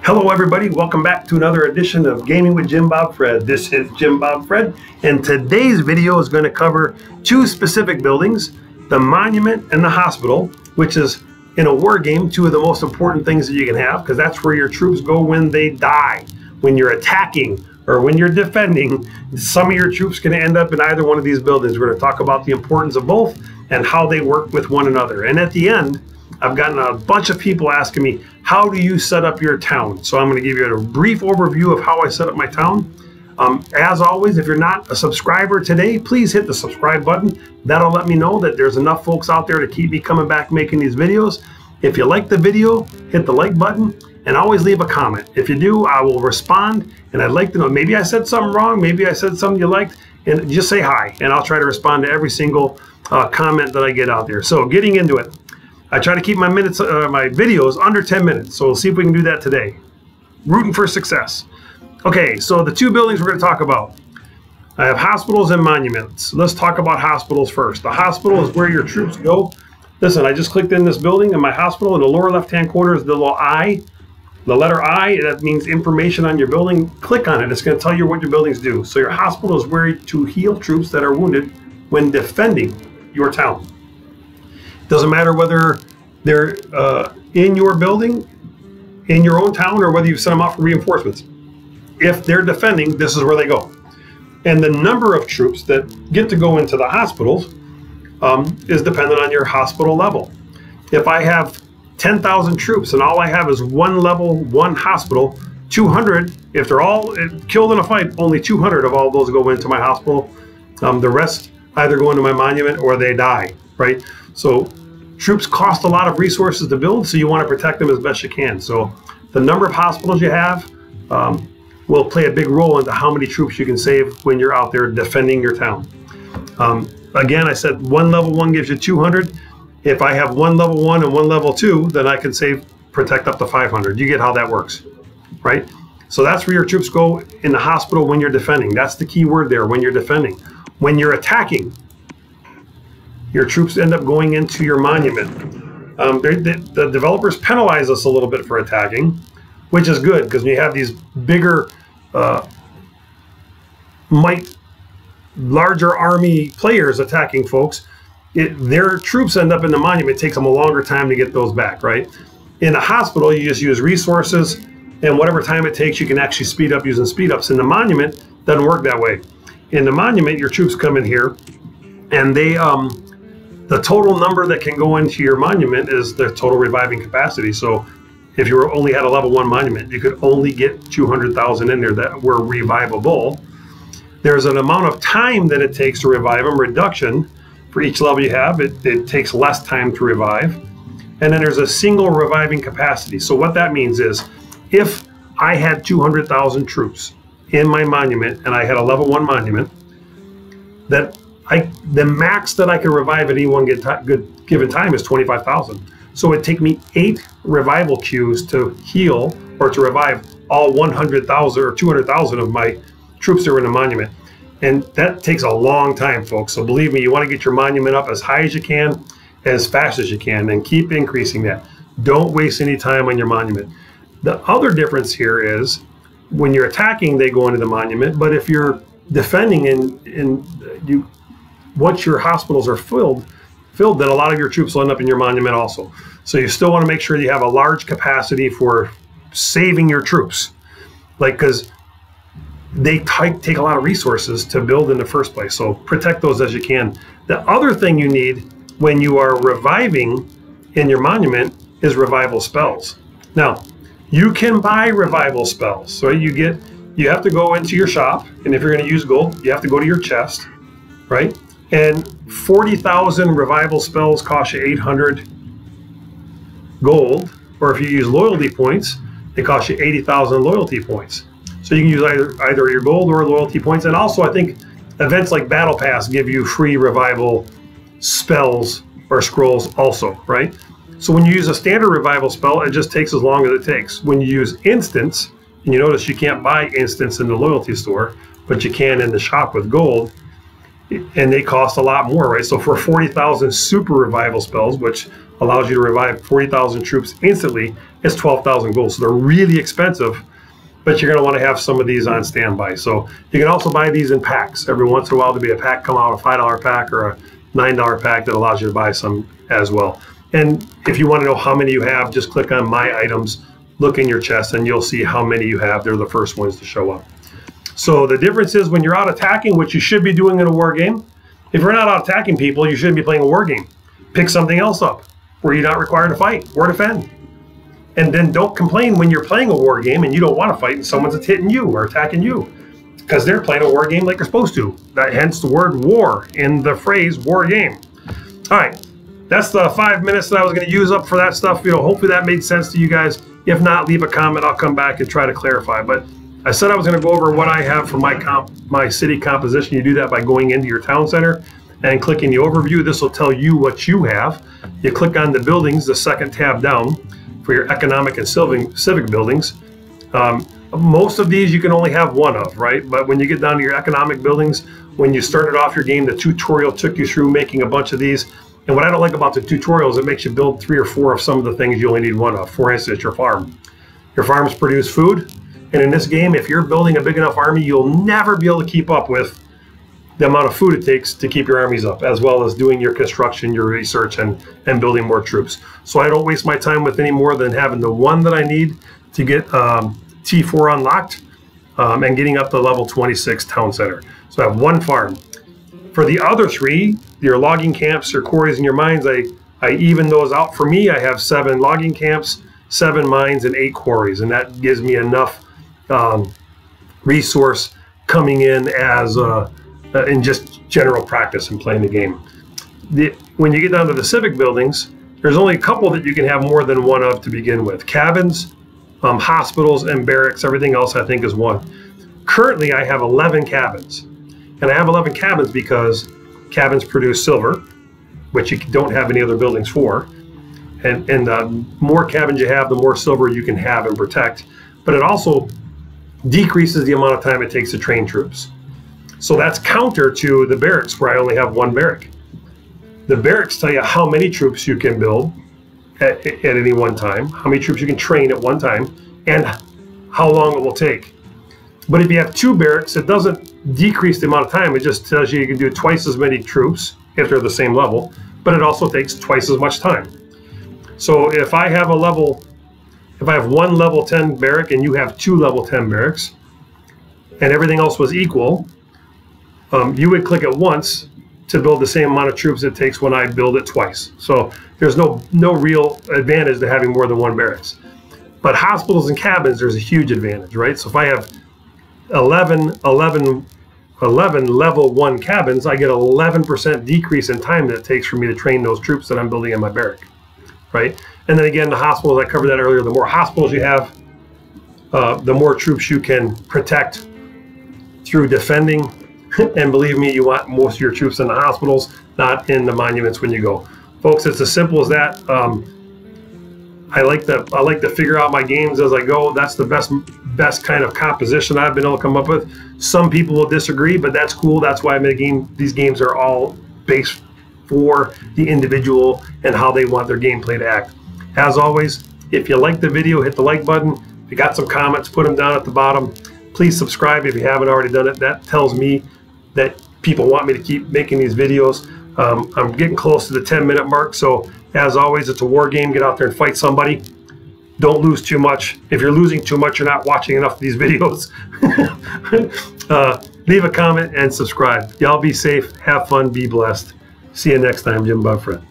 Hello everybody, welcome back to another edition of Gaming with Jim Bob Fred. This is Jim Bob Fred, and today's video is going to cover two specific buildings, the monument and the hospital, which is, in a war game, two of the most important things that you can have, because that's where your troops go when they die. When you're attacking or when you're defending, some of your troops can end up in either one of these buildings. We're going to talk about the importance of both and how they work with one another. And at the end, I've gotten a bunch of people asking me, how do you set up your town? So I'm going to give you a brief overview of how I set up my town. As always, if you're not a subscriber today, please hit the subscribe button. That'll let me know that there's enough folks out there to keep me coming back making these videos. If you like the video, hit the like button and always leave a comment. If you do, I will respond, and I'd like to know, maybe I said something wrong, maybe I said something you liked, and just say hi, and I'll try to respond to every single comment that I get out there. So getting into it. I try to keep my videos under 10 minutes, so we'll see if we can do that today. Rooting for success. Okay, so the two buildings we're going to talk about. I have hospitals and monuments. Let's talk about hospitals first. The hospital is where your troops go. Listen, I just clicked in this building, and my hospital in the lower left-hand corner is the little I. The letter I, that means information on your building. Click on it. It's going to tell you what your buildings do. So your hospital is where to heal troops that are wounded when defending your town. Doesn't matter whether they're in your building, in your own town, or whether you send them out for reinforcements. If they're defending, this is where they go. And the number of troops that get to go into the hospitals is dependent on your hospital level. If I have 10,000 troops and all I have is one level, one hospital, 200, if they're all killed in a fight, only 200 of all those go into my hospital. The rest either go into my monument or they die, right? So troops cost a lot of resources to build, so you want to protect them as best you can. So the number of hospitals you have will play a big role into how many troops you can save when you're out there defending your town. Again, I said one level 1 gives you 200. If I have one level 1 and one level 2, then I can protect up to 500. You get how that works, right? So that's where your troops go in the hospital when you're defending. That's the key word there, when you're defending. When you're attacking, your troops end up going into your monument. The developers penalize us a little bit for attacking, which is good, because when you have these bigger, larger army players attacking folks, their troops end up in the monument. It takes them a longer time to get those back, right? In a hospital, you just use resources, and whatever time it takes, you can actually speed up using speed ups. In the monument, doesn't work that way. In the monument, your troops come in here, and they the total number that can go into your monument is the total reviving capacity. So if you only had a level 1 monument, you could only get 200,000 in there that were revivable. There's an amount of time that it takes to revive them, reduction. For each level you have, it takes less time to revive. And then there's a single reviving capacity. So what that means is, if I had 200,000 troops in my monument and I had a level 1 monument, that the max that I can revive at any one given time is 25,000. So it'd take me 8 revival queues to heal or to revive all 100,000 or 200,000 of my troops that are in the monument. And that takes a long time, folks. So believe me, you want to get your monument up as high as you can, as fast as you can, and keep increasing that. Don't waste any time on your monument. The other difference here is, when you're attacking, they go into the monument, but if you're defending and once your hospitals are filled, then a lot of your troops will end up in your monument also. So you still want to make sure you have a large capacity for saving your troops, because they take a lot of resources to build in the first place. So protect those as you can. The other thing you need when you are reviving in your monument is revival spells. Now, you can buy revival spells. So you have to go into your shop, and if you're going to use gold, you have to go to your chest, right? And 40,000 revival spells cost you 800 gold, or if you use loyalty points, it costs you 80,000 loyalty points. So you can use either your gold or loyalty points. And also, I think events like Battle Pass give you free revival spells or scrolls also, right? So when you use a standard revival spell, it just takes as long as it takes. When you use instants, and you notice you can't buy instants in the loyalty store, but you can in the shop with gold, and they cost a lot more, right? So for 40,000 super revival spells, which allows you to revive 40,000 troops instantly, it's 12,000 gold. So they're really expensive, but you're going to want to have some of these on standby. So you can also buy these in packs. Every once in a while there'll be a pack come out, a $5 pack or a $9 pack that allows you to buy some as well. And if you want to know how many you have, just click on My Items, look in your chest, and you'll see how many you have. They're the first ones to show up. So the difference is when you're out attacking, which you should be doing in a war game, if you're not out attacking people, you shouldn't be playing a war game. Pick something else up where you're not required to fight or defend. And then don't complain when you're playing a war game and you don't want to fight and someone's hitting you or attacking you, because they're playing a war game like they're supposed to. Hence the word war in the phrase war game. All right, that's the 5 minutes that I was going to use up for that stuff. Hopefully that made sense to you guys. If not, leave a comment. I'll come back and try to clarify. But I said I was going to go over what I have for my city composition. You do that by going into your town center and clicking the overview. This will tell you what you have. You click on the buildings, the second tab down, for your economic and civic buildings. Most of these you can only have one of, right? But when you get down to your economic buildings, when you started off your game, the tutorial took you through making a bunch of these. And what I don't like about the tutorials, it makes you build 3 or 4 of some of the things you only need one of. For instance, your farm. Your farms produce food. And in this game, if you're building a big enough army, you'll never be able to keep up with the amount of food it takes to keep your armies up, as well as doing your construction, your research, and building more troops. So I don't waste my time with any more than having the one that I need to get T4 unlocked and getting up to level 26 town center. So I have 1 farm. For the other 3, your logging camps, your quarries, and your mines, I even those out. For me, I have 7 logging camps, 7 mines, and 8 quarries, and that gives me enough resource coming in as in just general practice and playing the game. When you get down to the civic buildings, there's only a couple that you can have more than one of to begin with. Cabins, hospitals, and barracks. Everything else I think is 1. Currently, I have 11 cabins. And I have 11 cabins because cabins produce silver, which you don't have any other buildings for. And the more cabins you have, the more silver you can have and protect. But it also decreases the amount of time it takes to train troops. So that's counter to the barracks, where I only have 1 barrack. The barracks tell you how many troops you can build at any one time, how many troops you can train at one time, and how long it will take. But if you have 2 barracks, it doesn't decrease the amount of time. It just tells you can do twice as many troops if they're the same level, but it also takes twice as much time. So if I have 1 level 10 barrack and you have 2 level 10 barracks, and everything else was equal, you would click it once to build the same amount of troops it takes when I build it twice. So there's no real advantage to having more than 1 barracks. But hospitals and cabins, there's a huge advantage, right? So if I have 11 level 1 cabins, I get 11% decrease in time that it takes for me to train those troops that I'm building in my barrack, right? And then again, the hospitals, I covered that earlier, the more hospitals you have, the more troops you can protect through defending. And believe me, you want most of your troops in the hospitals, not in the monuments when you go. Folks, it's as simple as that. I like to figure out my games as I go. That's the best kind of composition I've been able to come up with. Some people will disagree, but that's cool. That's why these games are all based for the individual and how they want their gameplay to act. As always, if you like the video, hit the like button. If you got some comments, put them down at the bottom. Please subscribe if you haven't already done it. That tells me that people want me to keep making these videos. I'm getting close to the 10-minute mark, so as always, it's a war game. Get out there and fight somebody. Don't lose too much. If you're losing too much, you're not watching enough of these videos. Leave a comment and subscribe. Y'all be safe, have fun, be blessed. See you next time, Jim Bob Fred.